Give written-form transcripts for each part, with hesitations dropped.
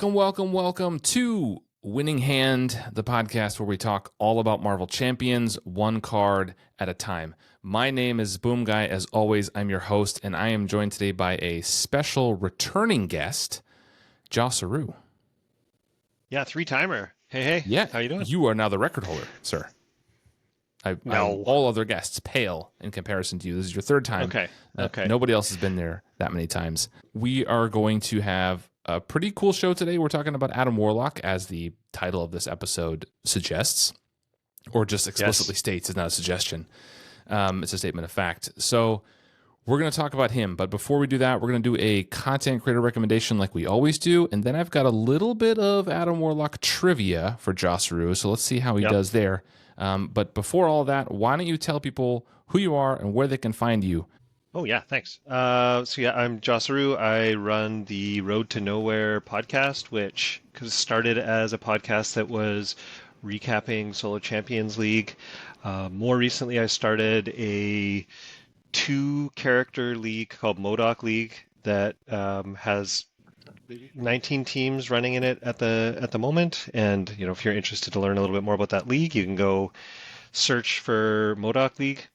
Welcome to Winning Hand, the podcast where we talk all about Marvel Champions, one card at a time. My name is BoomGuy. As always, I'm your host, and I am joined today by a special returning guest, Josseroo. Yeah, three-timer. Hey. Yeah, how you doing? You are now the record holder, sir. All other guests pale in comparison to you. This is your third time. Okay. Nobody else has been there that many times. We are going to have a pretty cool show today. We're talking about Adam Warlock, as the title of this episode suggests, or just explicitly states. It's not a suggestion. It's a statement of fact. So we're going to talk about him. But before we do that, we're going to do a content creator recommendation like we always do. And then I've got a little bit of Adam Warlock trivia for Josseroo. So let's see how he does there. But before all that, why don't you tell people who you are and where they can find you? Oh, yeah, thanks. I'm Josseroo. I run the Road to Knowhere podcast, which started as a podcast that was recapping Solo Champions League. More recently, I started a 2-character league called MODOK League that has 19 teams running in it at the moment. And if you're interested to learn a little bit more about that league, you can go search for MODOK League.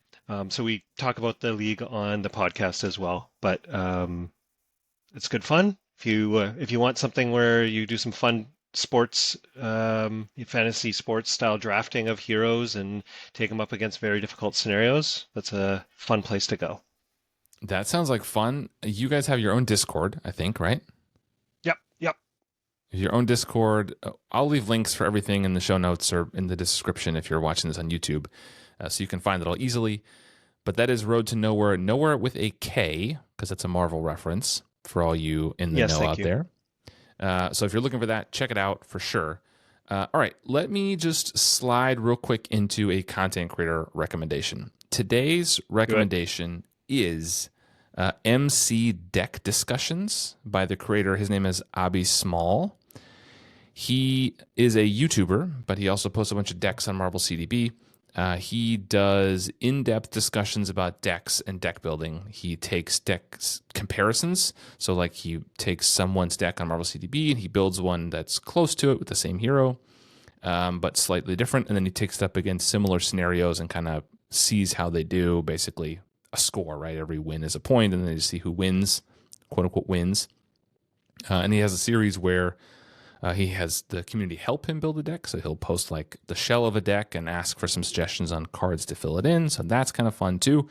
So we talk about the league on the podcast as well, but it's good fun. If you want something where you do some fun sports, fantasy sports style drafting of heroes and take them up against very difficult scenarios, that's a fun place to go. That sounds like fun. You guys have your own Discord, I think, right? Yep. Your own Discord. I'll leave links for everything in the show notes or in the description if you're watching this on YouTube, so you can find it all easily. But that is Road to Knowhere, Knowhere with a K, because it's a Marvel reference for all you in the know out there. So if you're looking for that, check it out for sure. All right, let me just slide real quick into a content creator recommendation. Today's recommendation is MC Deck Discussions by the creator. His name is Abi Small. He is a YouTuber, but he also posts a bunch of decks on Marvel CDB. He does in-depth discussions about decks and deck building. He takes deck comparisons. So like he takes someone's deck on Marvel CDB and he builds one that's close to it with the same hero, but slightly different. And then he takes it up against similar scenarios and kind of sees how they do. Basically a score, right? Every win is a point, and then you see who wins, quote unquote wins. And he has a series where he has the community help him build a deck. So he'll post like the shell of a deck and ask for some suggestions on cards to fill it in. So that's kind of fun too.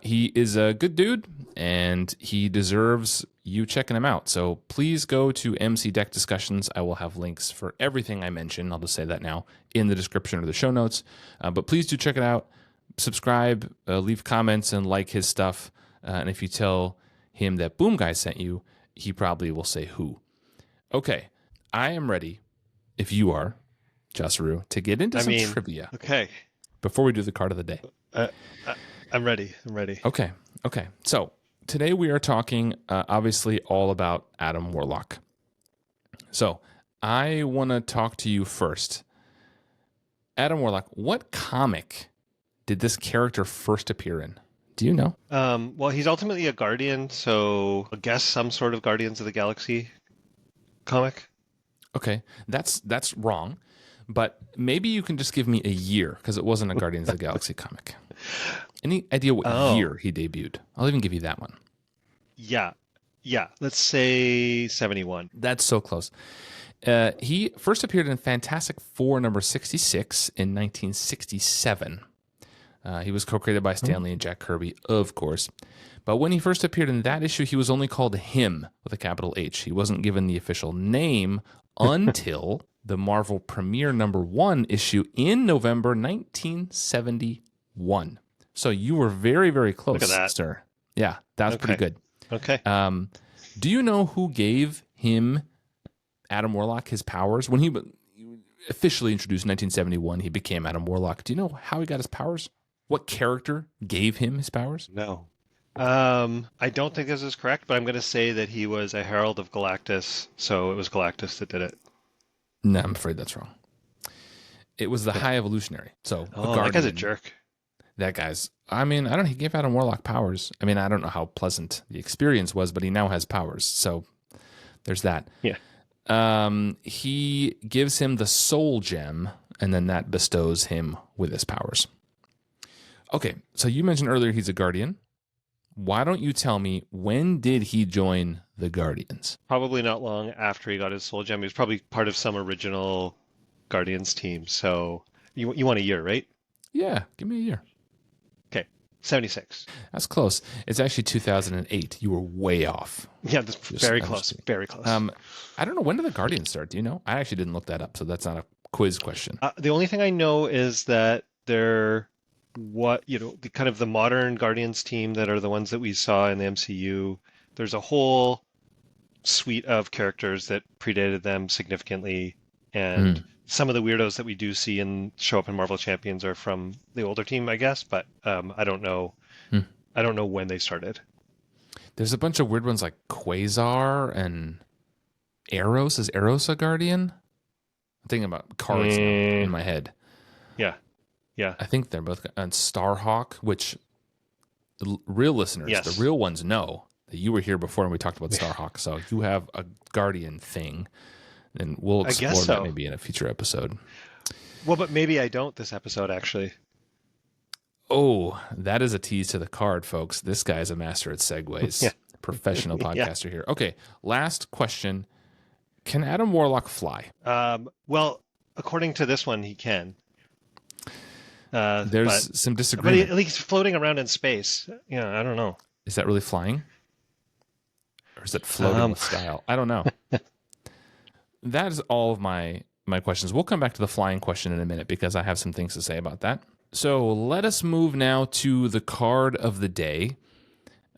He is a good dude and he deserves you checking him out. So please go to MC Deck Discussions. I will have links for everything I mentioned. I'll just say that now in the description or the show notes. But please do check it out. Subscribe, leave comments, and like his stuff. And if you tell him that BoomGuy sent you, he probably will say who. Okay. I am ready, if you are, Josseroo, to get into some trivia. Okay. Before we do the card of the day. I'm ready. Okay. So today we are talking, obviously, all about Adam Warlock. So I want to talk to you first. Adam Warlock, what comic did this character first appear in? Do you know? Well, he's ultimately a Guardian, so I guess some sort of Guardians of the Galaxy comic. Okay, that's wrong, but maybe you can just give me a year, because it wasn't a Guardians of the Galaxy comic. Any idea what year he debuted? I'll even give you that one. Yeah. Let's say 71. That's so close. He first appeared in Fantastic Four number 66 in 1967. He was co-created by Stan Lee and Jack Kirby, of course. But when he first appeared in that issue, he was only called Him with a capital H. He wasn't given the official name until the Marvel Premiere #1 issue in November 1971. So you were very, very close, Look at that. sir. Yeah, that's pretty good. Okay. Do you know who gave him, Adam Warlock, his powers? When he officially introduced in 1971, he became Adam Warlock. Do you know how he got his powers? What character gave him his powers? No. I don't think this is correct, but I'm going to say that he was a Herald of Galactus, so it was Galactus that did it. No, I'm afraid that's wrong. It was the High Evolutionary. So, that guy's a jerk. That guy's, I mean, I don't know, he gave Adam Warlock powers. I mean, I don't know how pleasant the experience was, but he now has powers. So there's that. Yeah. He gives him the soul gem, and then that bestows him with his powers. Okay, so you mentioned earlier he's a guardian. Why don't you tell me, when did he join the Guardians? Probably not long after he got his soul gem. He was probably part of some original Guardians team. So you want a year, right? Yeah, give me a year. Okay, 76. That's close. It's actually 2008. You were way off. Yeah, that's very close. Very close. I don't know, when did the Guardians start? Do you know? I actually didn't look that up, so that's not a quiz question. The only thing I know is that they're the modern Guardians team that are the ones that we saw in the MCU. There's a whole suite of characters that predated them significantly, and some of the weirdos that we do see and show up in Marvel Champions are from the older team, I guess. But I don't know. I don't know when they started. There's a bunch of weird ones like Quasar and Eros. Is Eros a Guardian? I'm thinking about cards now in my head. Yeah. I think they're both. And Starhawk, which real listeners, the real ones know that you were here before and we talked about Starhawk. So you have a Guardian thing, and we'll explore that maybe in a future episode. Well, but maybe I don't this episode, actually. Oh, that is a tease to the card, folks. This guy's a master at segues. Professional podcaster here. Okay, last question. Can Adam Warlock fly? Well, according to this one, he can. There's some disagreement. But at least floating around in space. Yeah, I don't know. Is that really flying? Or is it floating with style? I don't know. That is all of my questions. We'll come back to the flying question in a minute because I have some things to say about that. So let us move now to the card of the day.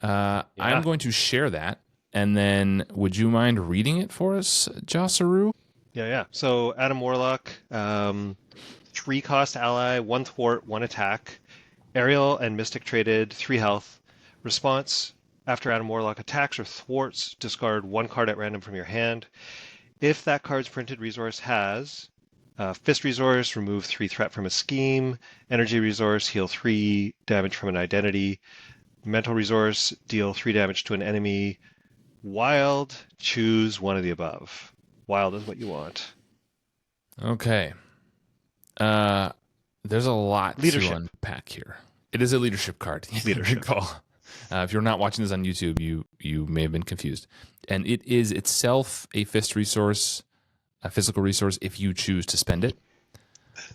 I'm going to share that. And then would you mind reading it for us, Josseroo? Yeah. So Adam Warlock, 3-cost ally, 1 thwart, 1 attack. Aerial and Mystic traded, 3 health. Response: after Adam Warlock attacks or thwarts, discard 1 card at random from your hand. If that card's printed resource has Fist resource, remove 3 threat from a scheme. Energy resource, heal 3 damage from an identity. Mental resource, deal 3 damage to an enemy. Wild, choose one of the above. Wild is what you want. Okay. There's a lot to unpack here. It is a leadership card. Leadership call. If you're not watching this on YouTube, you may have been confused. And it is itself a fist resource, a physical resource, if you choose to spend it.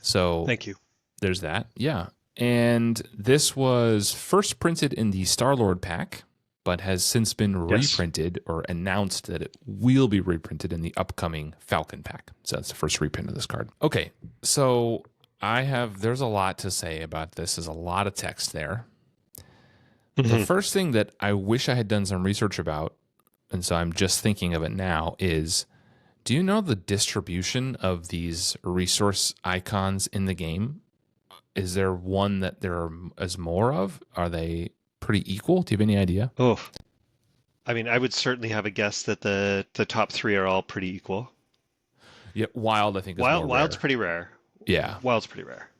So thank you. There's that. Yeah. And this was first printed in the Star-Lord pack, but has since been reprinted or announced that it will be reprinted in the upcoming Falcon pack. So that's the first reprint of this card. Okay, so there's a lot to say about this. There's a lot of text there. The first thing that I wish I had done some research about, and so I'm just thinking of it now, is, do you know the distribution of these resource icons in the game? Is there one that there is more of? Are they pretty equal? Do you have any idea? Oh, I mean, I would certainly have a guess that the top 3 are all pretty equal. Yeah, Wild, I think, is more Wild's rare. pretty rare. Yeah. Wild's pretty rare.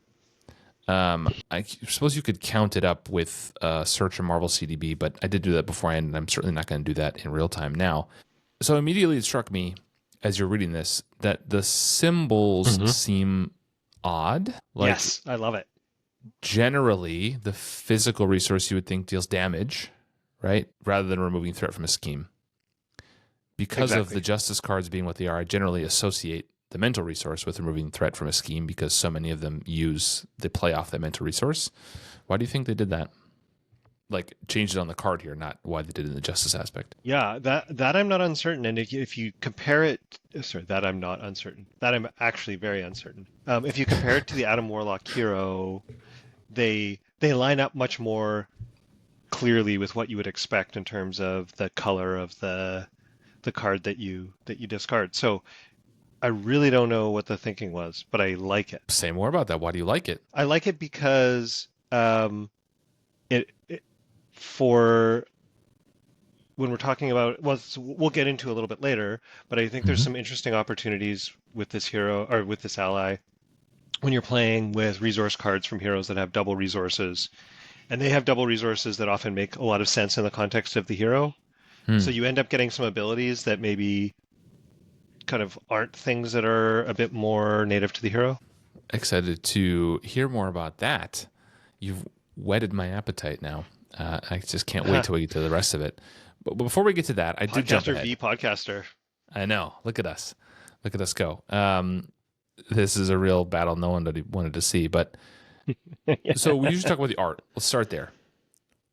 I suppose you could count it up with search or Marvel CDB, but I did do that beforehand, and I'm certainly not going to do that in real time now. So immediately it struck me, as you're reading this, that the symbols seem odd. Yes, I love it. Generally, the physical resource you would think deals damage, right? Rather than removing threat from a scheme. Because of the justice cards being what they are, I generally associate the mental resource with removing threat from a scheme because so many of them they play off that mental resource. Why do you think they did that? Like, changed it on the card here, not why they did it in the justice aspect. Yeah, that I'm not uncertain. And if you compare it, that I'm not uncertain. That I'm actually very uncertain. If you compare it to the Adam Warlock hero, they line up much more clearly with what you would expect in terms of the color of the card that you discard. So I really don't know what the thinking was, but I like it. Say more about that. Why do you like it? I like it because for when we're talking about, we'll get into a little bit later, but I think there's some interesting opportunities with this hero or with this ally when you're playing with resource cards from heroes that have double resources, and they have double resources that often make a lot of sense in the context of the hero. So you end up getting some abilities that maybe kind of aren't things that are a bit more native to the hero? Excited to hear more about that. You've whetted my appetite now. I just can't wait till we get to the rest of it. But before we get to that, I did jump Podcaster ahead. v podcaster. I know. Look at us. Look at us go. This is a real battle no one wanted to see. But so we usually talk about the art. Let's start there.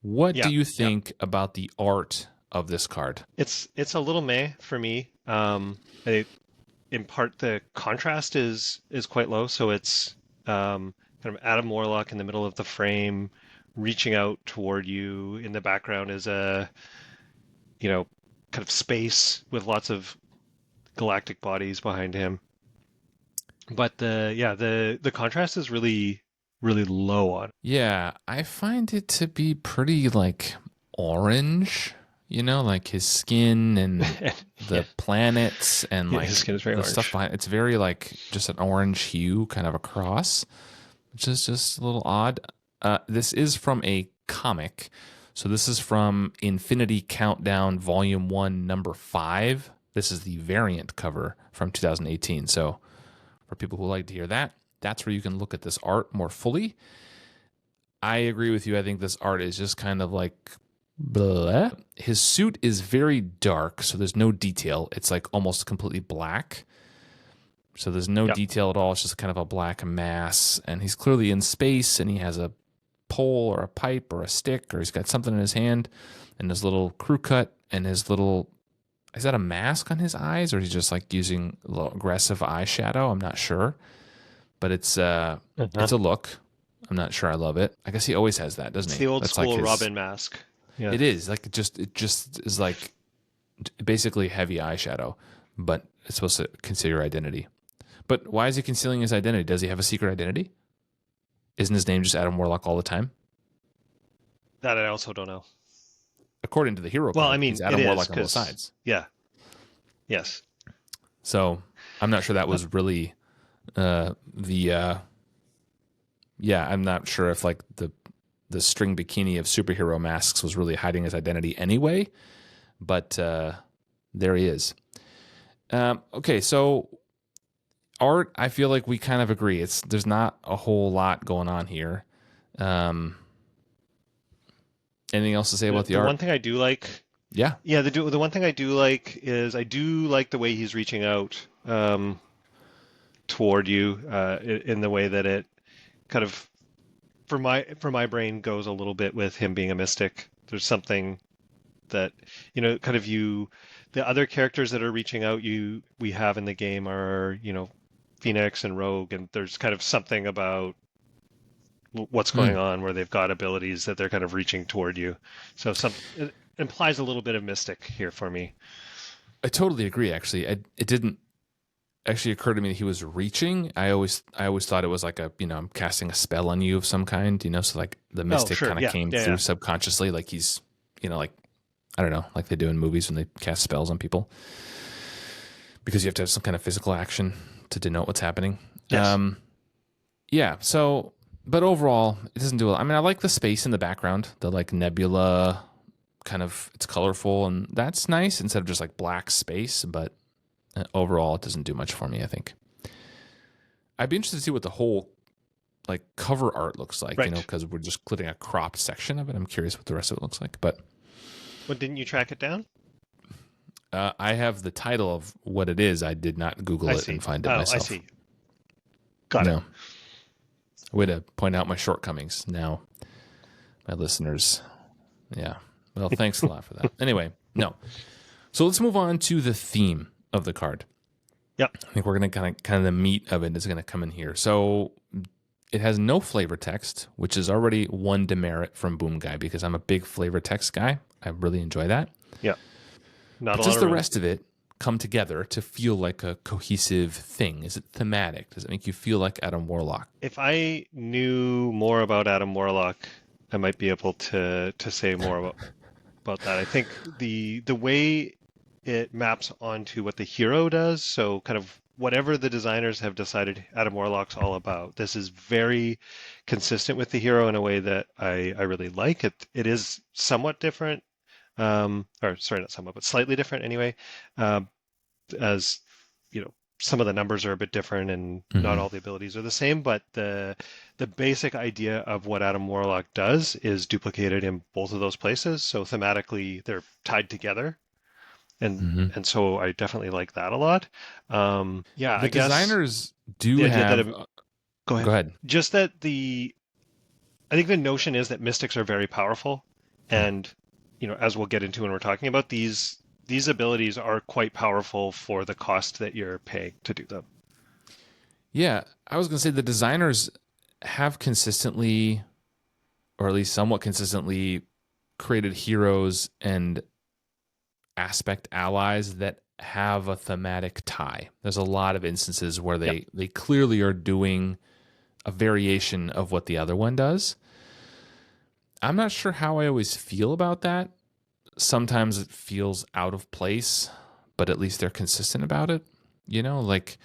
What do you think about the art of this card? It's a little meh for me. In part, the contrast is quite low, so it's kind of Adam Warlock in the middle of the frame, reaching out toward you. In the background is a kind of space with lots of galactic bodies behind him. But the contrast is really low on. Yeah, I find it to be pretty like orange, like his skin and the planets and like his skin is very the orange. stuff behind it's very like just an orange hue kind of across, which is just a little odd. This is from a comic. So this is from Infinity Countdown Volume 1, Number 5. This is the variant cover from 2018. So for people who like to hear that, that's where you can look at this art more fully. I agree with you. I think this art is just kind of like blah. His suit is very dark, so there's no detail. It's like almost completely black. So there's no detail at all. It's just kind of a black mass. And he's clearly in space, and he has a pole or a pipe or a stick, or he's got something in his hand, and his little crew cut, and his little... Is that a mask on his eyes, or he's just like using a little aggressive eyeshadow? I'm not sure. But it's a look. I'm not sure I love it. I guess he always has that, doesn't he? It's the old That's school like Robin mask. Yeah. It is. Like it just is like basically heavy eyeshadow, but it's supposed to conceal your identity. But why is he concealing his identity? Does he have a secret identity? Isn't his name just Adam Warlock all the time? That I also don't know. According to the hero card, he's Adam Warlock on both sides. Yeah. Yes. So I'm not sure that was really I'm not sure if like the string bikini of superhero masks was really hiding his identity anyway, but there he is. Okay, so art, I feel like we kind of agree. There's not a whole lot going on here. Anything else to say about the art? One thing I do like, the one thing I do like is I do like the way he's reaching out toward you in the way that it kind of for my brain goes a little bit with him being a mystic. There's something that kind of the other characters that are reaching out we have in the game are Phoenix and Rogue, and there's kind of something about what's going on where they've got abilities that they're kind of reaching toward you. So it implies a little bit of mystic here for me. I totally agree. Actually, it didn't actually occur to me that he was reaching. I always thought it was like I'm casting a spell on you of some kind. So like the mystic kind of came through subconsciously, like he's like I don't know, like they do in movies when they cast spells on people, because you have to have some kind of physical action to denote what's happening. Yes. So. But overall, it doesn't do it. I mean, I like the space in the background, the like nebula kind of, it's colorful, and that's nice instead of just like black space. But overall, it doesn't do much for me, I think. I'd be interested to see what the whole like cover art looks like, because we're just including a cropped section of it. I'm curious what the rest of it looks like. But didn't you track it down? I have the title of what it is. I did not Google it and find it myself. I see. Got it. Way to point out my shortcomings now, my listeners. Yeah. Well, thanks a lot for that. Anyway, no. So let's move on to the theme of the card. Yep. I think we're going to kind of the meat of it is going to come in here. So it has no flavor text, which is already one demerit from BoomGuy, because I'm a big flavor text guy. I really enjoy that. Yeah. Not but just the rest of it come together to feel like a cohesive thing? Is it thematic? Does it make you feel like Adam Warlock? If I knew more about Adam Warlock, I might be able to say more about that. I think the way it maps onto what the hero does, so kind of whatever the designers have decided Adam Warlock's all about, this is very consistent with the hero in a way that I really like. It is somewhat different, or sorry, not somewhat, but slightly different anyway, as some of the numbers are a bit different and not all the abilities are the same, but the basic idea of what Adam Warlock does is duplicated in both of those places. So thematically, they're tied together. And so I definitely like that a lot. Yeah, The I guess designers do the idea have. that go ahead. Go ahead. Just that I think the notion is that mystics are very powerful, and as we'll get into when we're talking about these abilities are quite powerful for the cost that you're paying to do them. Yeah, I was going to say the designers have consistently, or at least somewhat consistently, created heroes and aspect allies that have a thematic tie. There's a lot of instances where they clearly are doing a variation of what the other one does. I'm not sure how I always feel about that. Sometimes it feels out of place, but at least they're consistent about it. Like,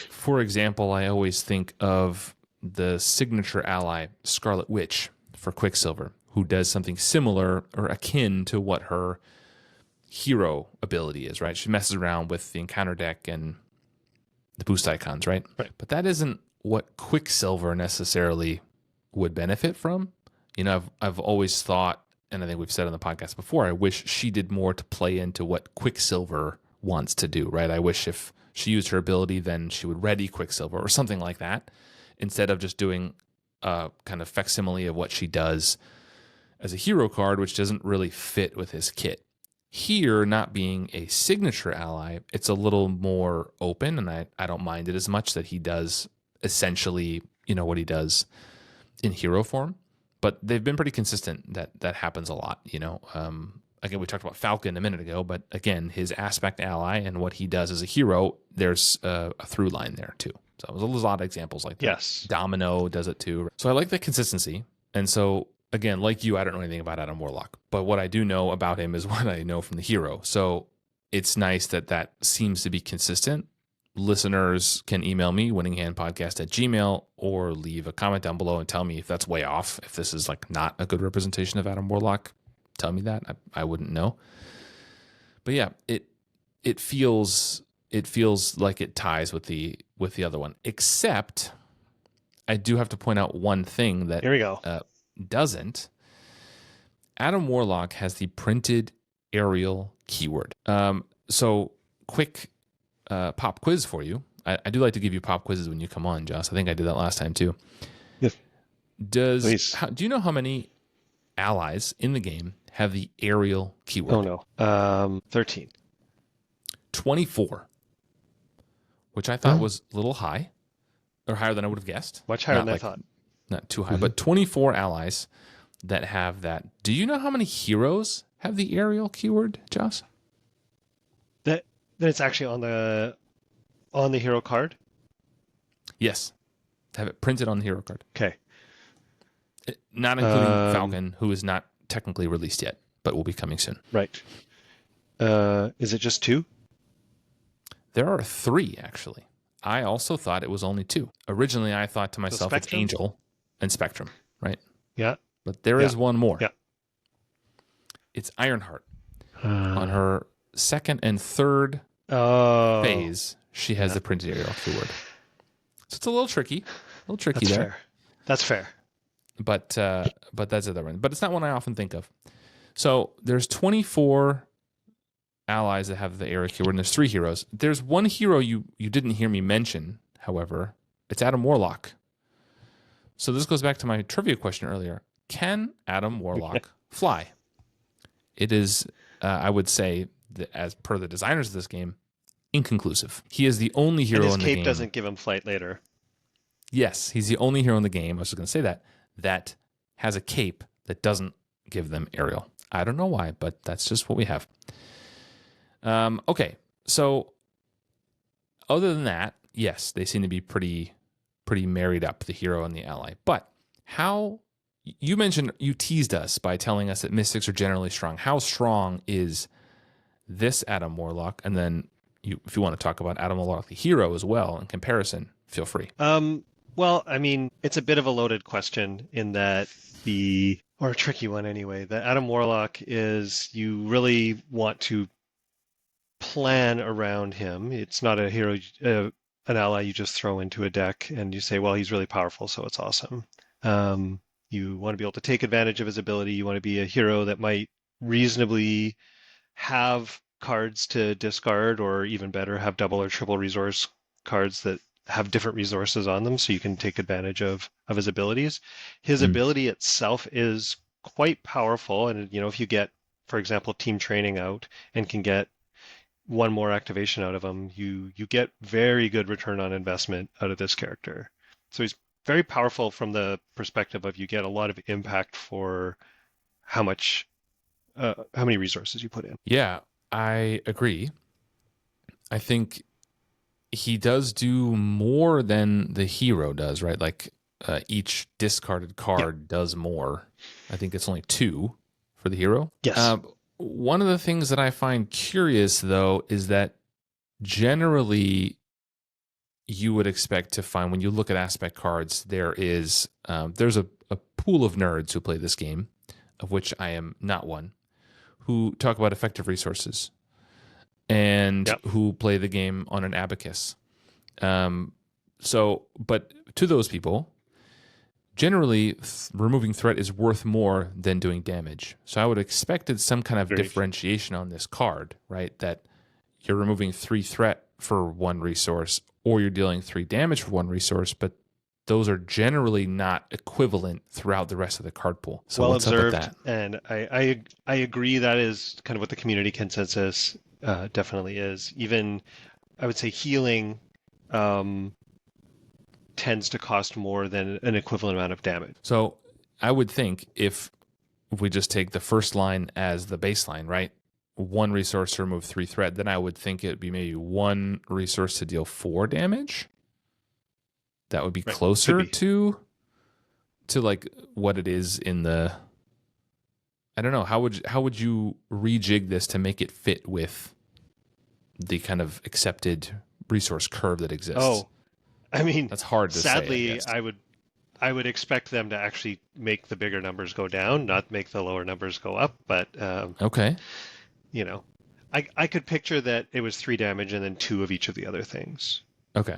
for example, I always think of the signature ally, Scarlet Witch, for Quicksilver, who does something similar or akin to what her hero ability is, right? She messes around with the encounter deck and the boost icons, right? But that isn't what Quicksilver necessarily would benefit from. I've always thought, and I think we've said on the podcast before, I wish she did more to play into what Quicksilver wants to do, right? I wish if she used her ability, then she would ready Quicksilver or something like that, instead of just doing a kind of facsimile of what she does as a hero card, which doesn't really fit with his kit. Here, not being a signature ally, it's a little more open, and I don't mind it as much that he does essentially, what he does in hero form. But they've been pretty consistent that happens a lot, Again, we talked about Falcon a minute ago, but again, his aspect ally and what he does as a hero, there's a through line there too. So there's a lot of examples like that. Yes. Domino does it too. So I like the consistency. And so again, like you, I don't know anything about Adam Warlock, but what I do know about him is what I know from the hero. So it's nice that seems to be consistent. Listeners can email me, winninghandpodcast@gmail.com, or leave a comment down below and tell me if that's way off. If this is like not a good representation of Adam Warlock, tell me that. I wouldn't know. But yeah, it feels like it ties with the other one. Except I do have to point out one thing that here we go. Doesn't. Adam Warlock has the printed aerial keyword. So quick pop quiz for you. I do like to give you pop quizzes when you come on, Joss. I think I did that last time too. Yes. Do you know how many allies in the game have the aerial keyword? Oh no. 13. 24. Which I thought was a little high. Or higher than I would have guessed. Much higher than I thought. Not too high, but 24 allies that have that. Do you know how many heroes have the aerial keyword, Joss? That it's actually on the hero card? Yes. Have it printed on the hero card. Okay. Not including Falcon, who is not technically released yet, but will be coming soon. Right. Is it just 2? There are 3, actually. I also thought it was only 2. Originally, I thought to myself, it's Angel and Spectrum, right? Yeah. But there is one more. Yeah. It's Ironheart. On her second and third phase, she has the printed aerial keyword. So it's a little tricky. That's there. Fair. That's fair. But that's the other one. But it's not one I often think of. So there's 24 allies that have the aerial keyword, and there's 3 heroes. There's one hero you didn't hear me mention, however. It's Adam Warlock. So this goes back to my trivia question earlier. Can Adam Warlock fly? It is, I would say, as per the designers of this game, inconclusive. He is the only hero in the game. His cape doesn't give him flight later. Yes, he's the only hero in the game, I was just going to say that has a cape that doesn't give them aerial. I don't know why, but that's just what we have. Okay, so other than that, yes, they seem to be pretty married up, the hero and the ally. But how, you teased us by telling us that mystics are generally strong. How strong is this Adam Warlock? And then if you want to talk about Adam Warlock, the hero as well, in comparison, feel free. Well, I mean, it's a bit of a loaded question in that or a tricky one anyway, that Adam Warlock is, you really want to plan around him. It's not a hero, an ally you just throw into a deck and you say, well, he's really powerful, so it's awesome. You want to be able to take advantage of his ability. You want to be a hero that might reasonably have cards to discard, or even better, have double or triple resource cards that have different resources on them, so you can take advantage of his abilities. His ability itself is quite powerful, and if you get, for example, team training out and can get one more activation out of him, you get very good return on investment out of this character. So he's very powerful from the perspective of you get a lot of impact for how many resources you put in. Yeah, I agree. I think he does do more than the hero does, right? Like each discarded card does more. I think it's only 2 for the hero. Yes. One of the things that I find curious, though, is that generally you would expect to find, when you look at aspect cards, there's a pool of nerds who play this game, of which I am not one, who talk about effective resources and who play the game on an abacus. But to those people, generally removing threat is worth more than doing damage. So I would expected some kind of differentiation on this card, right? That you're removing 3 threat for 1 resource, or you're dealing 3 damage for 1 resource, but those are generally not equivalent throughout the rest of the card pool. So well what's observed, up with that? and I agree that is kind of what the community consensus definitely is. Even I would say healing tends to cost more than an equivalent amount of damage. So I would think if we just take the first line as the baseline, right? 1 resource to remove 3 threat, then I would think it would be maybe 1 resource to deal 4 damage. That would be closer to like what it is in the. I don't know, how would you rejig this to make it fit with the kind of accepted resource curve that exists? Oh, I mean, that's hard to sadly, say. I would expect them to actually make the bigger numbers go down, not make the lower numbers go up. But okay, I could picture that it was 3 damage and then 2 of each of the other things. Okay.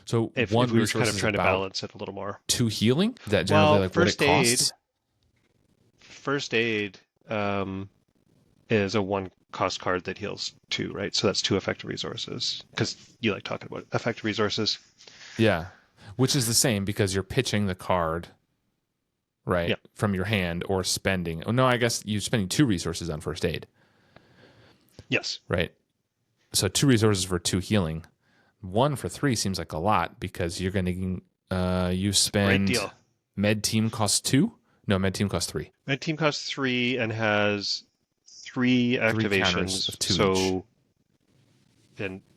So if one we were resource kind of trying to balance it a little more. 2 healing? That generally like what it costs? First aid is a 1 cost card that heals 2, right? So that's 2 effective resources, because you like talking about effective resources. Yeah, which is the same because you're pitching the card, right, from your hand or spending. Oh no, I guess you're spending 2 resources on first aid. Yes. Right. So 2 resources for 2 healing. 1 for 3 seems like a lot because you're going to you spend. Great deal. Med team costs 2. No, med team costs 3. Med team costs 3 and has 3 activations. Of 2 so,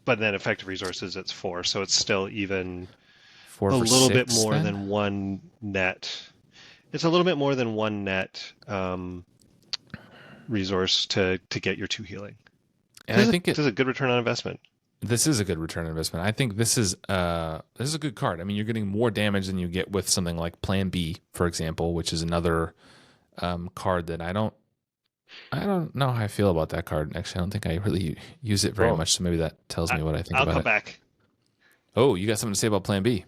but then effective resources it's 4, so it's still even 4 a for little 6, bit more then? than 1 net. It's a little bit more than 1 net resource to get your 2 healing. And I think this is a good return on investment. This is a good return on investment. I think this is a good card. I mean, you're getting more damage than you get with something like Plan B, for example, which is another card that I don't know how I feel about that card. Actually, I don't think I really use it very much. So maybe that tells me what I think about it. I'll come back. Oh, you got something to say about Plan B?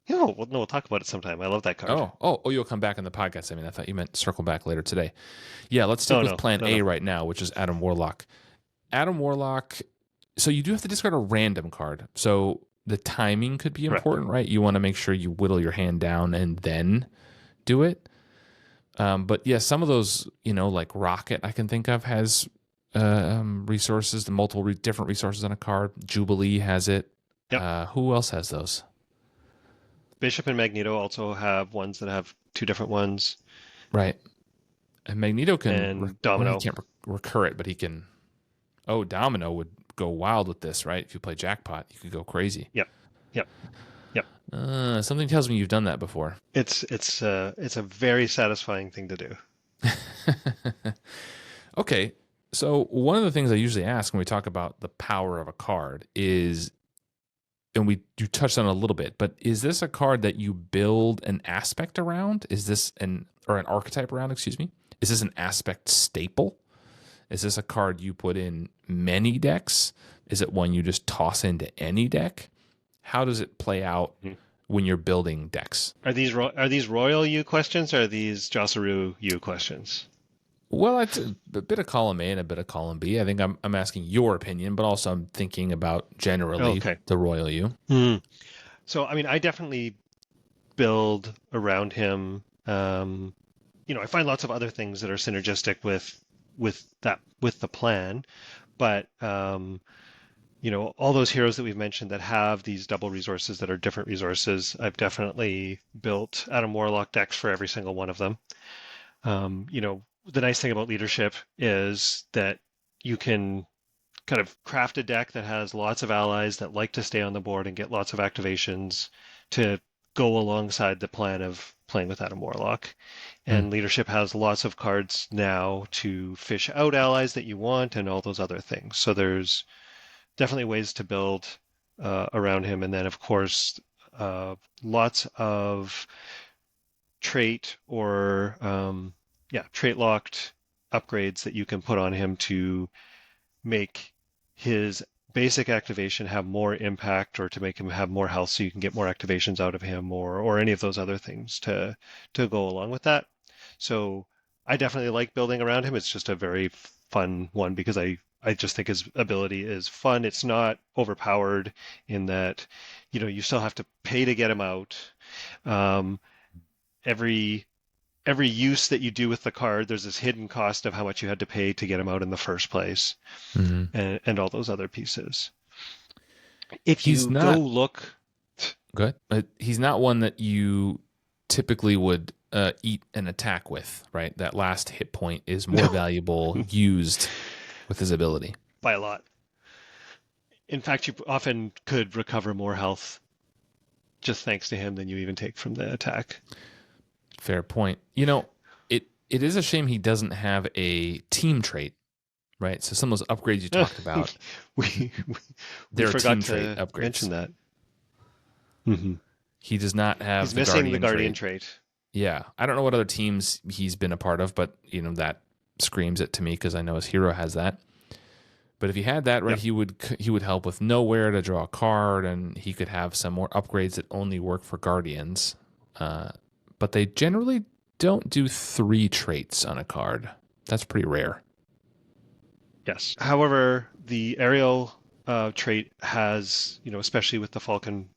No, we'll talk about it sometime. I love that card. Oh, you'll come back in the podcast. I mean, I thought you meant circle back later today. Yeah, let's stick with Plan A right now, which is Adam Warlock. Adam Warlock. So you do have to discard a random card. So the timing could be important, right? You want to make sure you whittle your hand down and then do it. But yeah, some of those, like Rocket, I can think of has resources, the multiple different resources on a card. Jubilee has it. Yep. Who else has those? Bishop and Magneto also have ones that have 2 different ones. Right. And Magneto can... And Domino. He can't recur it, but he can... Oh, Domino would go wild with this, right? If you play Jackpot, you could go crazy. Yep. Something tells me you've done that before. It's a very satisfying thing to do. Okay, so one of the things I usually ask when we talk about the power of a card is, and you touched on it a little bit, but is this a card that you build an aspect around? Is this an archetype around? Excuse me. Is this an aspect staple? Is this a card you put in many decks? Is it one you just toss into any deck? How does it play out when you're building decks? Are these Royal U questions or are these Josseroo U questions? Well, it's a bit of column A and a bit of column B. I think I'm asking your opinion, but also I'm thinking about generally the Royal U. So, I mean, I definitely build around him. I find lots of other things that are synergistic with the plan, but all those heroes that we've mentioned that have these double resources that are different resources, I've definitely built Adam Warlock decks for every single one of them. The nice thing about leadership is that you can kind of craft a deck that has lots of allies that like to stay on the board and get lots of activations to go alongside the plan of playing with Adam Warlock. And leadership has lots of cards now to fish out allies that you want and all those other things. So there's definitely ways to build around him. And then, of course, lots of trait or trait locked upgrades that you can put on him to make his basic activation have more impact or to make him have more health so you can get more activations out of him or any of those other things to go along with that. So I definitely like building around him. It's just a very fun one because I just think his ability is fun. It's not overpowered in that, you still have to pay to get him out. Every use that you do with the card, there's this hidden cost of how much you had to pay to get him out in the first place, and all those other pieces. If you go look... Good. He's not one that you typically would eat an attack with, right? That last hit point is more valuable used with his ability. By a lot. In fact, you often could recover more health just thanks to him than you even take from the attack. Fair point. It is a shame he doesn't have a team trait, right? So some of those upgrades you talked about, we they're forgot team trait to upgrades. Mention that. He does not have He's missing the Guardian trait. Yeah. I don't know what other teams he's been a part of, but that screams it to me because I know his hero has that. But if he had that, right, he would help with Knowhere to draw a card, and he could have some more upgrades that only work for Guardians. But they generally don't do 3 traits on a card. That's pretty rare. Yes. However, the aerial trait has, especially with the Falcon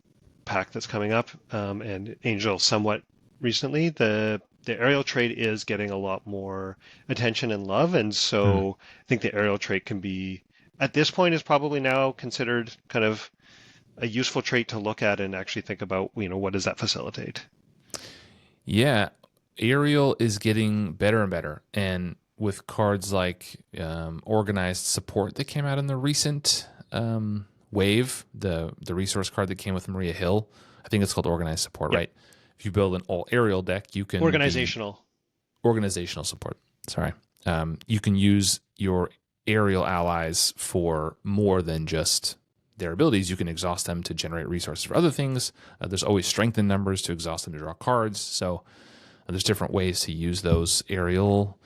pack that's coming up, and Angel somewhat recently, the aerial trait is getting a lot more attention and love. And so I think the aerial trait can be, at this point, is probably now considered kind of a useful trait to look at and actually think about, what does that facilitate? Yeah, aerial is getting better and better. And with cards like Organized Support that came out in the recent wave, the resource card that came with Maria Hill, I think it's called Organized Support, right? If you build an all aerial deck, you can... Organizational support, sorry. You can use your aerial allies for more than just their abilities. You can exhaust them to generate resources for other things. There's always strength in numbers to exhaust them to draw cards. So there's different ways to use those aerial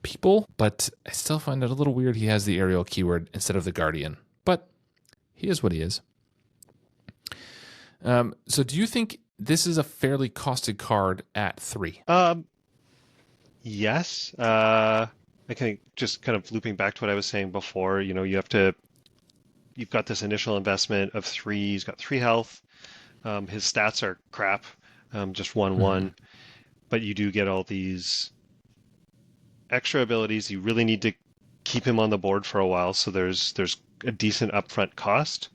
people. But I still find it a little weird he has the aerial keyword instead of the Guardian. But he is what he is. So do you think this is a fairly costed card at 3? Yes. I think just kind of looping back to what I was saying before, you've got this initial investment of 3. He's got 3 health. His stats are crap, just 1/1. But you do get all these extra abilities. You really need to keep him on the board for a while, so there's a decent upfront cost.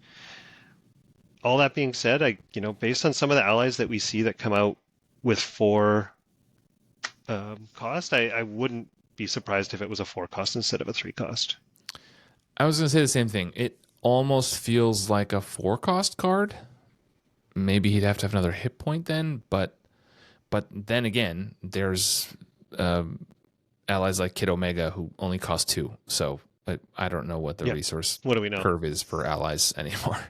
All that being said, based on some of the allies that we see that come out with 4 cost, I wouldn't be surprised if it was a 4 cost instead of a 3 cost. I was going to say the same thing. It almost feels like a 4 cost card. Maybe he'd have to have another hit point then, but then again, there's allies like Kid Omega who only cost 2. So I don't know what the resource curve is for allies anymore.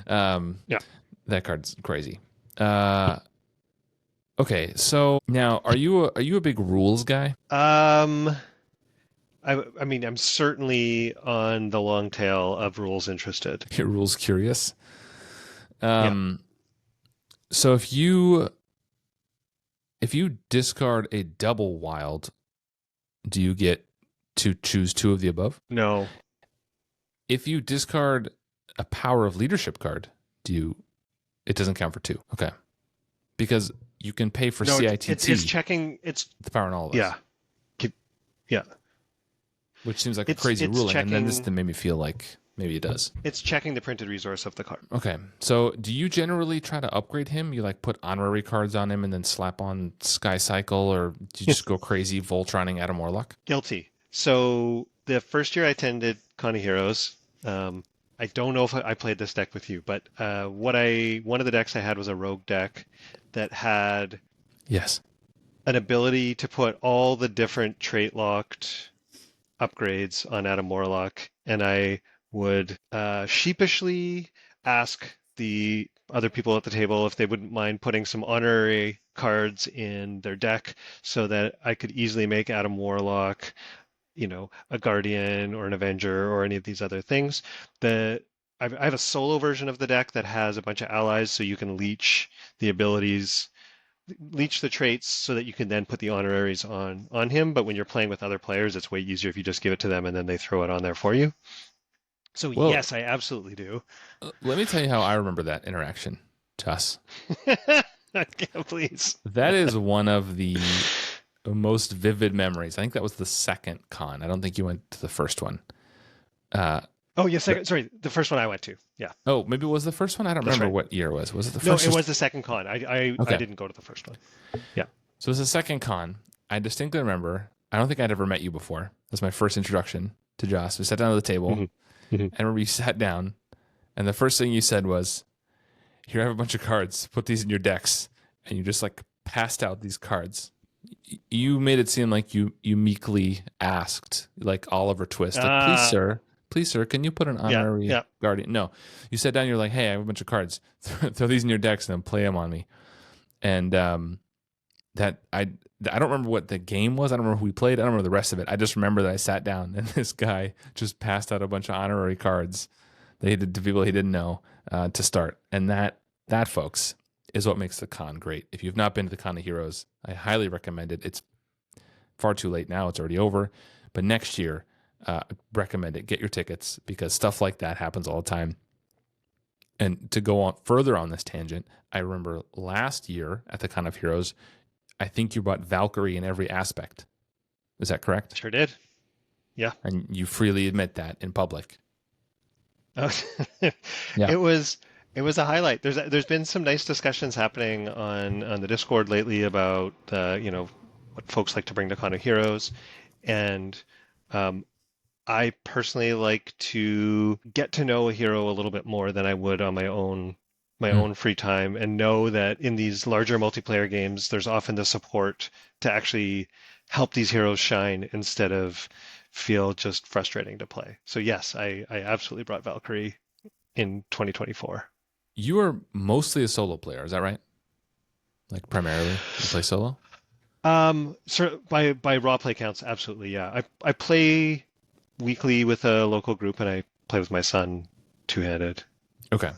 That card's crazy. Okay, so now are you a big rules guy? I mean, I'm certainly on the long tail of rules interested. Your rules curious. Yeah. So if you discard a double wild, do you get to choose two of the above? No. If you discard a power of leadership card, it doesn't count for two. Okay. Because you can pay for No, CITT, it's checking. It's the power in all of us. yeah, yeah. Which seems like a It's crazy ruling. checking. And then this made me feel like maybe it does. It's checking the printed resource of the card. Okay. So do you generally try to upgrade him? You like put honorary cards on him and then slap on Sky Cycle, or do you just go crazy Voltroning Adam Warlock? Guilty. So the first year I attended Con of Heroes, I don't know if I played this deck with you, but one of the decks I had was a rogue deck that had Yes. an ability to put all the different trait locked upgrades on Adam Warlock, and I would sheepishly ask the other people at the table if they wouldn't mind putting some honorary cards in their deck so that I could easily make Adam Warlock, a Guardian or an Avenger or any of these other things. I have a solo version of the deck that has a bunch of allies, so you can leech the traits so that you can then put the honoraries on him. But when you're playing with other players, it's way easier if you just give it to them and then they throw it on there for you. So Well, yes, I absolutely do. Let me tell you how I remember that interaction, Joss. Yeah, please. That is one of the most vivid memories. I think that was the second con. I don't think you went to the first one. Oh, yes. Sorry, the first one I went to. Yeah. Oh, maybe it was the first one? I don't remember what year it was. Was it the first? No, it was the second con. I Okay. didn't go to the first one. Yeah. So it was the second con. I distinctly remember, I don't think I'd ever met you before. That was my first introduction to Joss. We sat down at the table, and I remember you sat down, and the first thing you said was, here, I have a bunch of cards. Put these in your decks. And you just like passed out these cards. You made it seem like you meekly asked, like Oliver Twist, like, please, sir, can you put an honorary Guardian? No. You sat down, you're like, hey, I have a bunch of cards. Throw these in your decks and then play them on me. And that I don't remember what the game was. I don't remember who we played. I don't remember the rest of it. I just remember that I sat down and this guy just passed out a bunch of honorary cards that he did to people he didn't know to start. And that, folks, is what makes the con great. If you've not been to the Con of Heroes, I highly recommend it. It's far too late now. It's already over. But next year, recommend it. Get your tickets because stuff like that happens all the time. And to go on further on this tangent, I remember last year at the Con of Heroes, I think you brought Valkyrie in every aspect. Is that correct? Sure did. Yeah. And you freely admit that in public. Oh, Yeah. It was a highlight. There's been some nice discussions happening on the Discord lately about what folks like to bring to Con of Heroes, and I personally like to get to know a hero a little bit more than I would on my own free time, and know that in these larger multiplayer games, there's often the support to actually help these heroes shine instead of feel just frustrating to play. So yes, I absolutely brought Valkyrie in 2024. You are mostly a solo player, is that right? Like primarily, you play solo? So by raw play counts, absolutely, yeah. I play weekly with a local group, and I play with my son two-handed. Okay.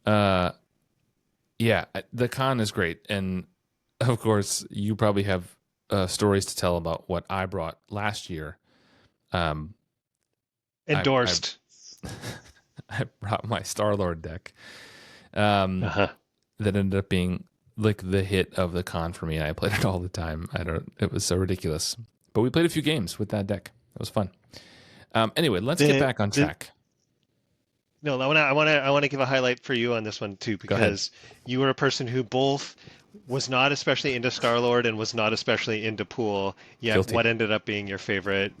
Yeah, the con is great, and of course, you probably have stories to tell about what I brought last year. Endorsed. I brought my Star-Lord deck. That ended up being like the hit of the con for me. I played it all the time. It was so ridiculous. But we played a few games with that deck. It was fun. Anyway, let's get back on track. No, I want to give a highlight for you on this one too, because you were a person who both was not especially into Star-Lord and was not especially into Pool, yet Guilty. What ended up being your favorite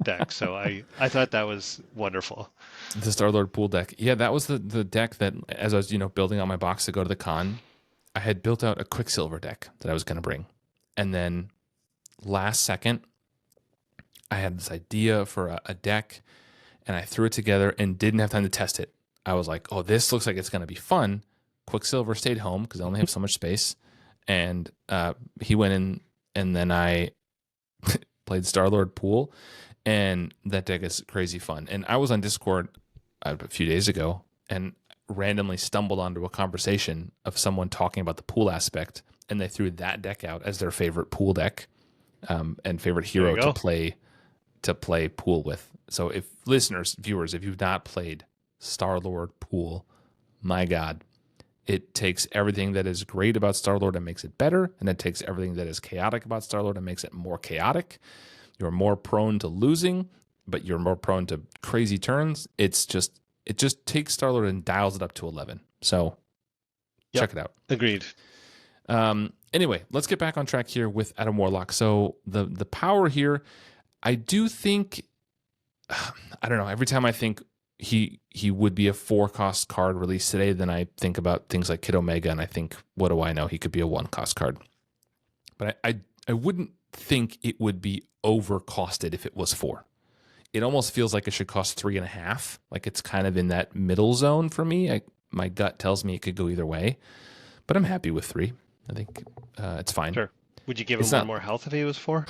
deck. So I thought that was wonderful. The Star-Lord Pool deck. Yeah, that was the deck that, as I was building out my box to go to the con, I had built out a Quicksilver deck that I was going to bring. And then last second, I had this idea for a deck, and I threw it together and didn't have time to test it. I was like, oh, this looks like it's going to be fun. Quicksilver stayed home because I only have so much space. And he went in, and then played Star-Lord Pool, and that deck is crazy fun. And I was on Discord a few days ago and randomly stumbled onto a conversation of someone talking about the pool aspect, and they threw that deck out as their favorite pool deck and favorite hero to play pool with. So if listeners, viewers, if you've not played Star-Lord Pool, my God, it takes everything that is great about Star-Lord and makes it better, and it takes everything that is chaotic about Star-Lord and makes it more chaotic. You're more prone to losing, but you're more prone to crazy turns. It just takes Star-Lord and dials it up to 11. So check it out. Agreed. Anyway, let's get back on track here with Adam Warlock. So the power here, I do think, I don't know, every time I think he would be a 4-cost card released today, then I think about things like Kid Omega, and I think, what do I know? He could be a 1-cost card. But I wouldn't think it would be overcosted if it was 4. It almost feels like it should cost 3.5. Like it's kind of in that middle zone for me. My gut tells me it could go either way, but I'm happy with 3. I think it's fine. Sure. Would you give him one more health if he was 4?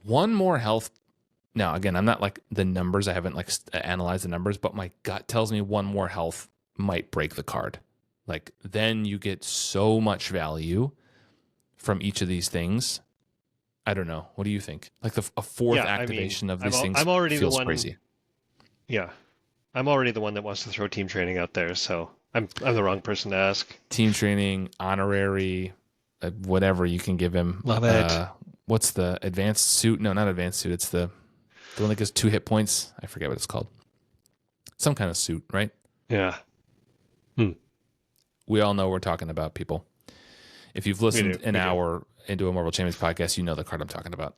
One more health. Now, again, I'm not like the numbers. I haven't like analyzed the numbers, but my gut tells me one more health might break the card. Like then you get so much value from each of these things. I don't know. What do you think? Like a fourth activation of these things feels crazy. Yeah. I'm already the one that wants to throw team training out there, so I'm the wrong person to ask. Team training, honorary, whatever you can give him. Love it. What's the advanced suit? No, not advanced suit. It's the one that gives 2 hit points. I forget what it's called. Some kind of suit, right? Yeah. We all know what we're talking about, people. If you've listened an hour into a Marvel Champions podcast, you know the card I'm talking about.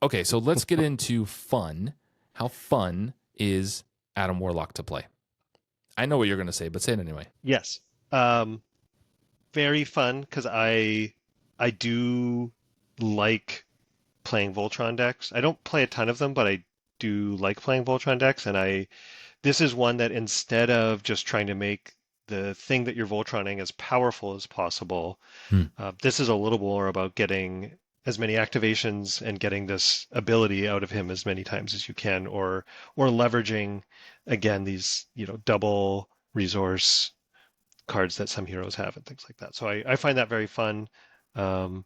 Okay, so let's get into fun. How fun is Adam Warlock to play? I know what you're going to say, but say it anyway. Yes. Very fun, because I do like playing Voltron decks. I don't play a ton of them, but I do like playing Voltron decks, and this is one that instead of just trying to make the thing that you're Voltroning as powerful as possible, this is a little more about getting as many activations and getting this ability out of him as many times as you can, or leveraging again these double resource cards that some heroes have and things like that. So I find that very fun. One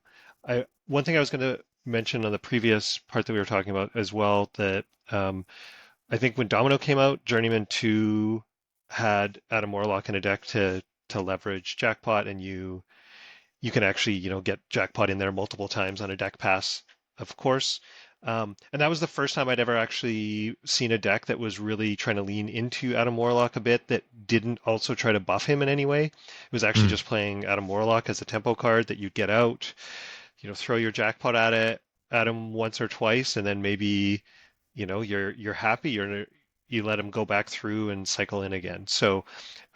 thing I was going to mention on the previous part that we were talking about as well, that I think when Domino came out, Journeyman 2 had Adam Warlock in a deck to leverage Jackpot, and you can actually get Jackpot in there multiple times on a deck pass, of course. And that was the first time I'd ever actually seen a deck that was really trying to lean into Adam Warlock a bit, that didn't also try to buff him in any way. It was actually just playing Adam Warlock as a tempo card that you'd get out, throw your Jackpot at him once or twice, and then maybe you're happy, you let him go back through and cycle in again. So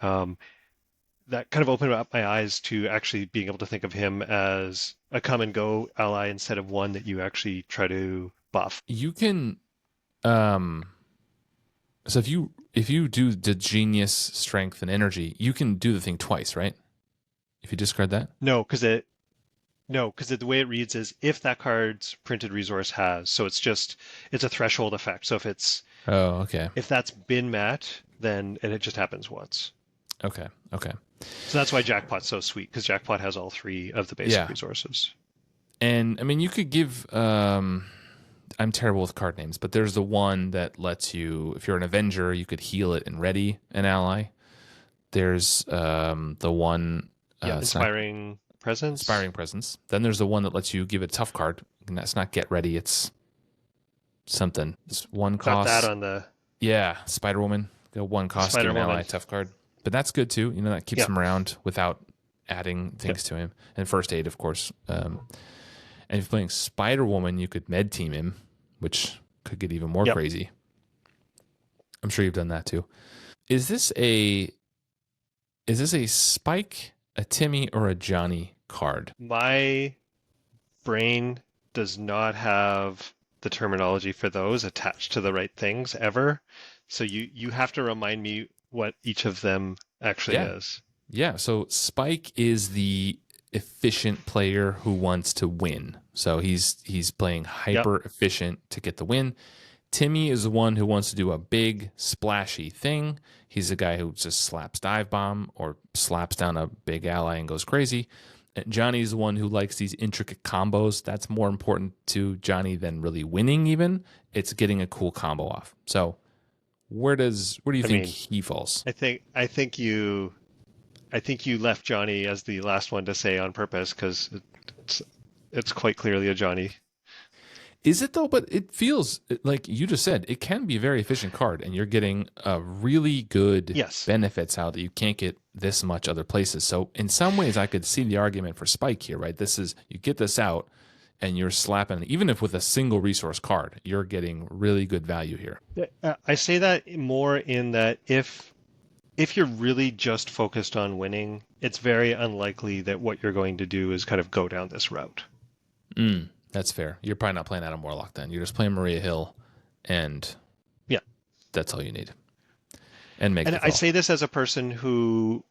that kind of opened up my eyes to actually being able to think of him as a come and go ally instead of one that you actually try to buff. You can, so if you do the genius, strength, and energy, you can do the thing twice, right? If you discard that? No, because the way it reads is if that card's printed resource has, so it's a threshold effect. So if that's been met, then it just happens once. Okay. So that's why Jackpot's so sweet, because Jackpot has all 3 of the basic resources. And I mean, you could give, I'm terrible with card names, but there's the one that lets you, if you're an Avenger, you could heal it and ready an ally. There's the one... Inspiring Presence. Inspiring Presence. Then there's the one that lets you give a tough card, and that's not Get Ready, it's something. It's 1 cost. Got that on the... Yeah, Spider-Woman. Go 1 cost, give an ally tough card. But that's good too. That keeps him around without adding things to him. And First Aid, of course. And if you're playing Spider-Woman, you could med team him, which could get even more crazy. I'm sure you've done that too. Is this a Spike, a Timmy, or a Johnny card? My brain does not have the terminology for those attached to the right things ever. So you have to remind me what each of them actually is. Yeah, so Spike is the efficient player who wants to win. So he's playing hyper efficient to get the win. Timmy is the one who wants to do a big splashy thing. He's the guy who just slaps dive bomb or slaps down a big ally and goes crazy. And Johnny's the one who likes these intricate combos. That's more important to Johnny than really winning even. It's getting a cool combo off. So where do you think he falls? I think you left Johnny as the last one to say on purpose because it's quite clearly a Johnny. Is it though? But it feels like you just said it can be a very efficient card, and you're getting a really good benefits out that you can't get this much other places. So in some ways, I could see the argument for Spike here, right? This is you get this out, and you're slapping even if with a single resource card, you're getting really good value here. I say that more in that if you're really just focused on winning, it's very unlikely that what you're going to do is kind of go down this route. That's fair. You're probably not playing Adam Warlock then. You're just playing Maria Hill, and that's all you need. And I say this as a person who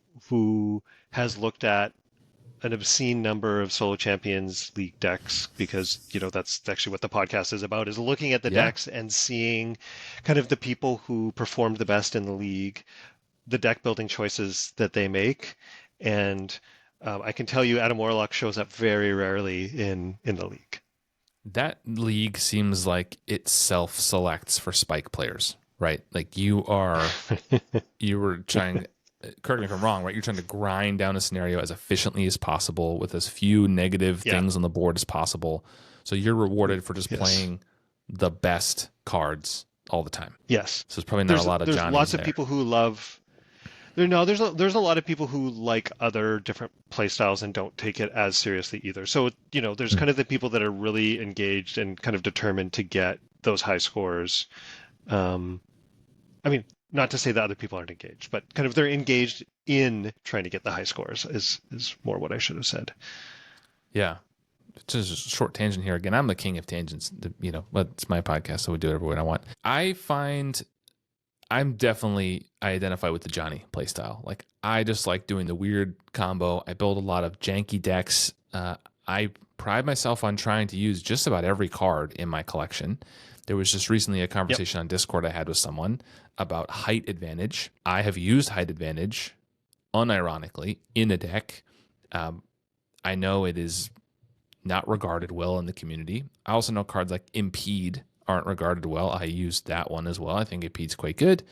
has looked at an obscene number of Solo Champions League decks because that's actually what the podcast is about, is looking at the decks and seeing kind of the people who performed the best in the league, the deck building choices that they make, and I can tell you Adam Warlock shows up very rarely in the league. That league seems like it self-selects for Spike players, right? Like you were trying, correct me if I'm wrong, right? You're trying to grind down a scenario as efficiently as possible with as few negative things on the board as possible. So you're rewarded for just playing the best cards all the time. Yes. So there's probably not a lot of Johnnies. There's lots of people who love... there's a lot of people who like other different play styles and don't take it as seriously either. So, there's kind of the people that are really engaged and kind of determined to get those high scores. I mean, not to say that other people aren't engaged, but kind of they're engaged in trying to get the high scores is more what I should have said. Yeah. Just a short tangent here. Again, I'm the king of tangents. But it's my podcast, so we do whatever I want. I find... I identify with the Johnny playstyle. Like I just like doing the weird combo. I build a lot of janky decks. I pride myself on trying to use just about every card in my collection. There was just recently a conversation on Discord I had with someone about height advantage. I have used height advantage unironically in a deck. I know it is not regarded well in the community. I also know cards like Impede aren't regarded well. I used that one as well. I think Impede's quite good.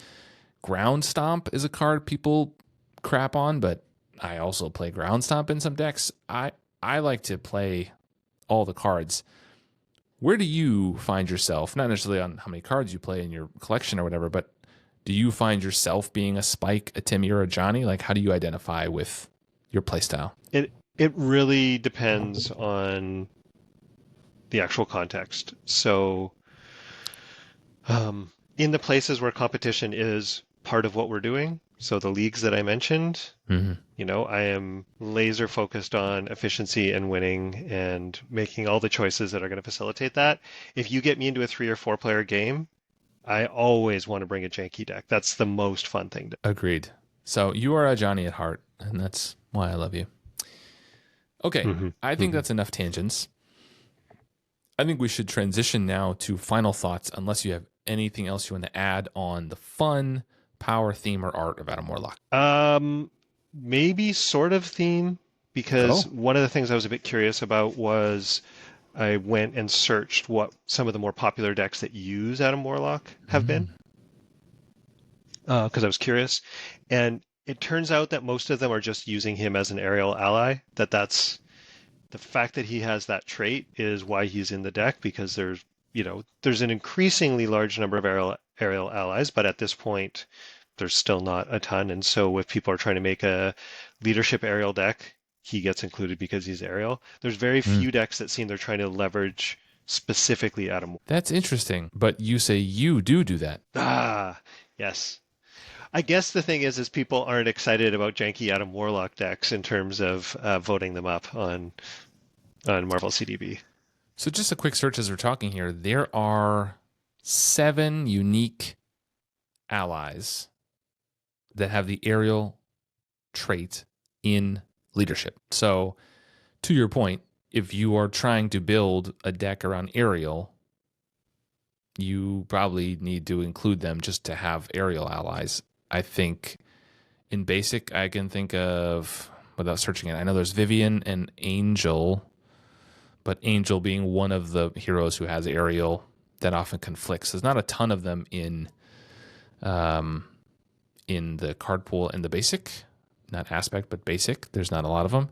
Ground Stomp is a card people crap on, but I also play Ground Stomp in some decks. I like to play all the cards. Where do you find yourself, not necessarily on how many cards you play in your collection or whatever, but do you find yourself being a Spike, a Timmy, or a Johnny? Like, how do you identify with your playstyle? It really depends on the actual context. So in the places where competition is part of what we're doing, so the leagues that I mentioned, I am laser focused on efficiency and winning and making all the choices that are going to facilitate that. If you get me into a 3 or 4 player game, I always want to bring a janky deck. That's the most fun thing. Agreed. So you are a Johnny at heart, and that's why I love you. Okay, I think that's enough tangents. I think we should transition now to final thoughts, unless you have anything else you want to add on the fun, power, theme, or art of Adam Warlock. Maybe sort of theme, because one of the things I was a bit curious about was I went and searched what some of the more popular decks that use Adam Warlock have been, because I was curious. And it turns out that most of them are just using him as an aerial ally, that's the fact that he has that trait is why he's in the deck, because there's an increasingly large number of aerial allies, but at this point, there's still not a ton. And so if people are trying to make a leadership aerial deck, he gets included because he's aerial. There's very few decks that seem they're trying to leverage specifically Adam. That's interesting, but you say you do that. Ah, yes. I guess the thing is people aren't excited about janky Adam Warlock decks in terms of voting them up on Marvel CDB. So just a quick search as we're talking here. There are 7 unique allies that have the aerial trait in leadership. So to your point, if you are trying to build a deck around aerial, you probably need to include them just to have aerial allies. I think in basic, I can think of, without searching it, I know there's Vivian and Angel, but Angel being one of the heroes who has aerial, that often conflicts. There's not a ton of them in the card pool in the basic, not aspect, but basic. There's not a lot of them.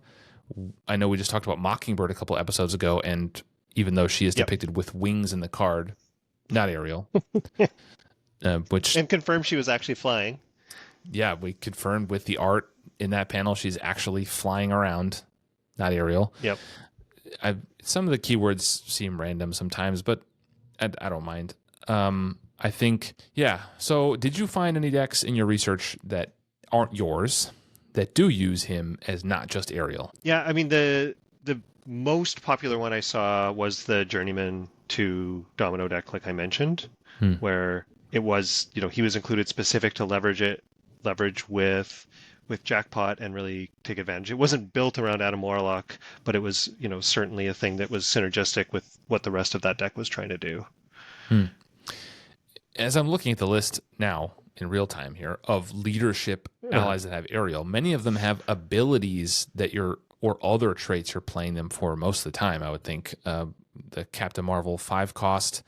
I know we just talked about Mockingbird a couple episodes ago, and even though she is depicted with wings in the card, not aerial, which and confirmed she was actually flying. Yeah, we confirmed with the art in that panel she's actually flying around, not aerial. Yep. Some of the keywords seem random sometimes, but I don't mind. I think, yeah. So did you find any decks in your research that aren't yours that do use him as not just aerial? Yeah, I mean, the most popular one I saw was the Journeyman 2 Domino deck, like I mentioned, where it was, he was included specific to leverage with Jackpot and really take advantage. It wasn't built around Adam Warlock, but it was, certainly a thing that was synergistic with what the rest of that deck was trying to do. As I'm looking at the list now in real time here of leadership allies that have aerial, many of them have abilities that or other traits you're playing them for most of the time, I would think. The Captain Marvel 5-cost,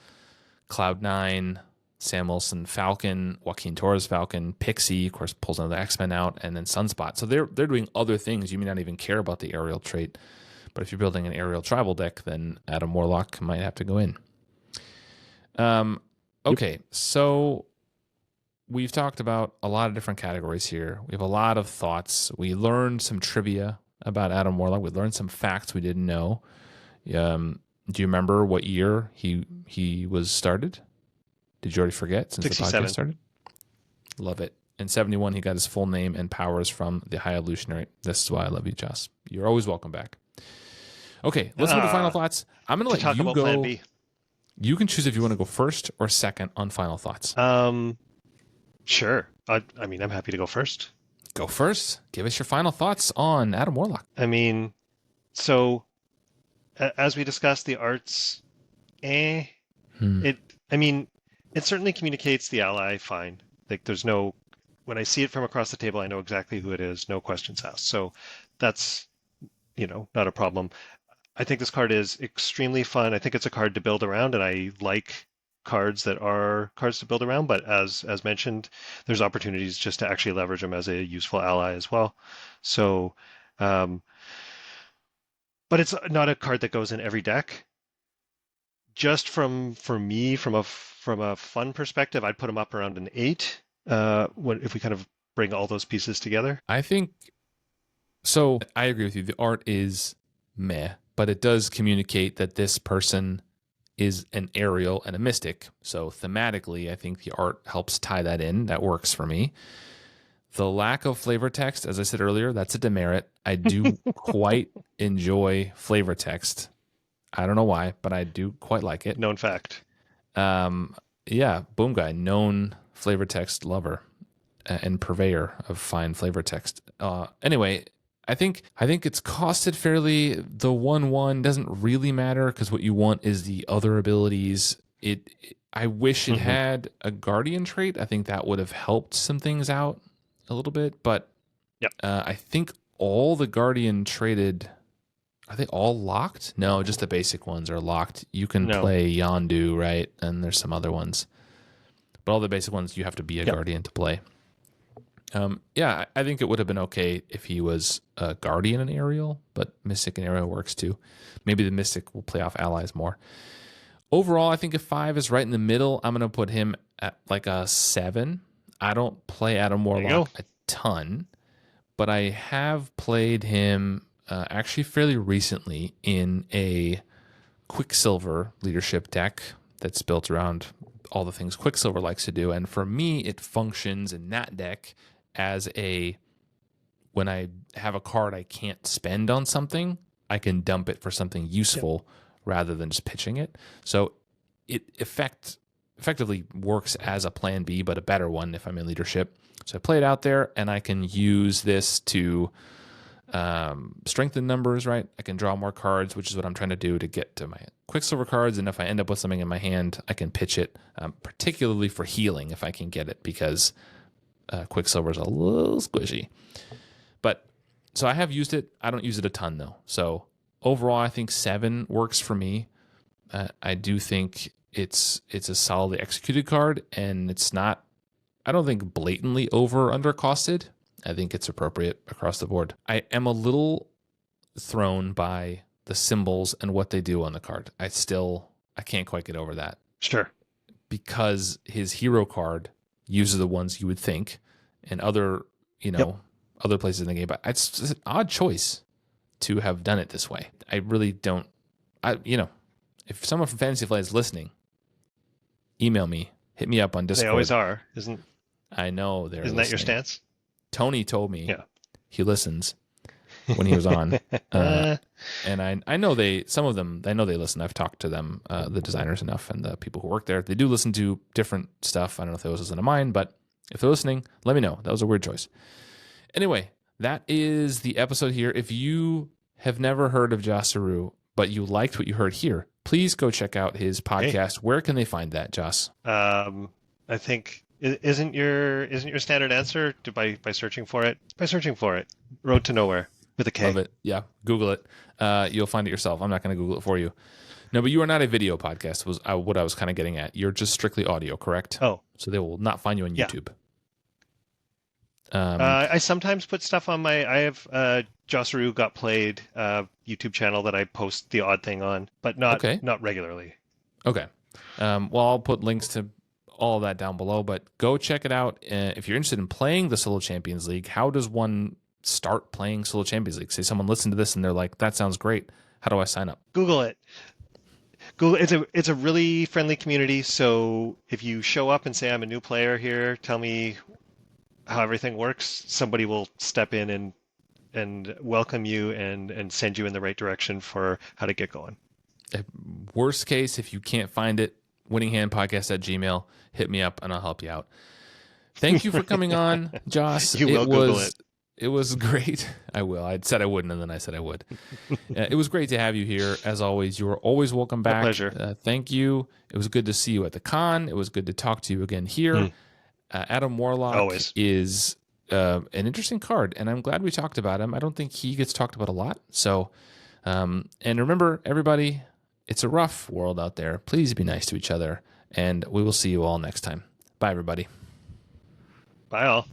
Cloud9, Sam Wilson Falcon, Joaquin Torres Falcon, Pixie, of course, pulls another X-Men out, and then Sunspot. So they're doing other things. You may not even care about the aerial trait, but if you're building an aerial tribal deck, then Adam Warlock might have to go in. Okay, so we've talked about a lot of different categories here. We have a lot of thoughts. We learned some trivia about Adam Warlock. We learned some facts we didn't know. Do you remember what year he was started? Did you already forget since 67. the podcast started? Love it. In 71, he got his full name and powers from the High Evolutionary. This is why I love you, Joss. You're always welcome back. Okay, let's go to final thoughts. I'm going to let you go. Plan B. You can choose if you want to go first or second on final thoughts. Sure. I mean, I'm happy to go first. Go first. Give us your final thoughts on Adam Warlock. I mean, so as we discussed, the arts, it certainly communicates the ally fine. Like when I see it from across the table, I know exactly who it is. No questions asked. So that's, not a problem. I think this card is extremely fun. I think it's a card to build around, and I like cards that are cards to build around. But as mentioned, there's opportunities just to actually leverage them as a useful ally as well. So, but it's not a card that goes in every deck. Just for me, from a fun perspective, I'd put him up around an 8. If we kind of bring all those pieces together, I think so. I agree with you. The art is meh, but it does communicate that this person is an aerial and a mystic. So thematically, I think the art helps tie that in. That works for me. The lack of flavor text, as I said earlier, that's a demerit. I do quite enjoy flavor text. I don't know why, but I do quite like it. Known fact. Yeah, BoomGuy, known flavor text lover and purveyor of fine flavor text. Anyway, I think it's costed fairly. The 1/1 doesn't really matter because what you want is the other abilities. I wish it had a guardian trait. I think that would have helped some things out a little bit. But I think all the guardian traded. Are they all locked? No, just the basic ones are locked. You can play Yondu, right? And there's some other ones. But all the basic ones, you have to be a guardian to play. I think it would have been okay if he was a guardian and aerial, but mystic and aerial works too. Maybe the mystic will play off allies more. Overall, I think if 5 is right in the middle, I'm going to put him at like a 7. I don't play Adam Warlock a ton, but I have played him actually fairly recently in a Quicksilver leadership deck that's built around all the things Quicksilver likes to do. And for me, it functions in that deck as when I have a card I can't spend on something, I can dump it for something useful rather than just pitching it. So it effectively works as a plan B, but a better one if I'm in leadership. So I play it out there, and I can use this to strength in numbers, right? I can draw more cards, which is what I'm trying to do to get to my Quicksilver cards. And if I end up with something in my hand, I can pitch it, particularly for healing if I can get it, because Quicksilver is a little squishy. But so I have used it. I don't use it a ton though. So overall, I think 7 works for me. I do think it's a solidly executed card, and it's not, I don't think, blatantly over under costed. I think it's appropriate across the board. I am a little thrown by the symbols and what they do on the card. I can't quite get over that. Sure. Because his hero card uses the ones you would think, and other places in the game. But it's an odd choice to have done it this way. I really don't. If someone from Fantasy Flight is listening, email me, hit me up on Discord. They always are, I know they're Isn't listening. that your stance? Tony told me he listens when he was on, and I know some of them. I know they listen. I've talked to them, the designers enough, and the people who work there. They do listen to different stuff. I don't know if they listen to mine, but if they're listening, let me know. That was a weird choice. Anyway, that is the episode here. If you have never heard of Josseroo, but you liked what you heard here, please go check out his podcast. Hey. Where can they find that, Joss? I think isn't your standard answer by searching for it? By searching for it, Road to Knowhere with a K. Love it. Yeah, Google it. You'll find it yourself. I'm not going to Google it for you. No, but you are not a video podcast. Was what I was kind of getting at. You're just strictly audio, correct? Oh, so they will not find you on YouTube. I sometimes put stuff on I have Josseroo Got Played YouTube channel that I post the odd thing on, but not regularly. Okay. Well, I'll put links to all of that down below, but go check it out. If you're interested in playing the Solo Champions League, how does one start playing Solo Champions League? Say someone listened to this and they're like, that sounds great. How do I sign up? Google it. It's a really friendly community. So if you show up and say, I'm a new player here, tell me how everything works, somebody will step in and welcome you and send you in the right direction for how to get going. Worst case, if you can't find it, winninghandpodcast@gmail.com, hit me up and I'll help you out. Thank you for coming on, Joss. Google it. It was great. I will. I said I wouldn't, and then I said I would. It was great to have you here. As always, you are always welcome back. My pleasure. Thank you. It was good to see you at the con. It was good to talk to you again here. Adam Warlock is an interesting card, and I'm glad we talked about him. I don't think he gets talked about a lot. So, and remember, everybody, it's a rough world out there. Please be nice to each other, and we will see you all next time. Bye, everybody. Bye, all.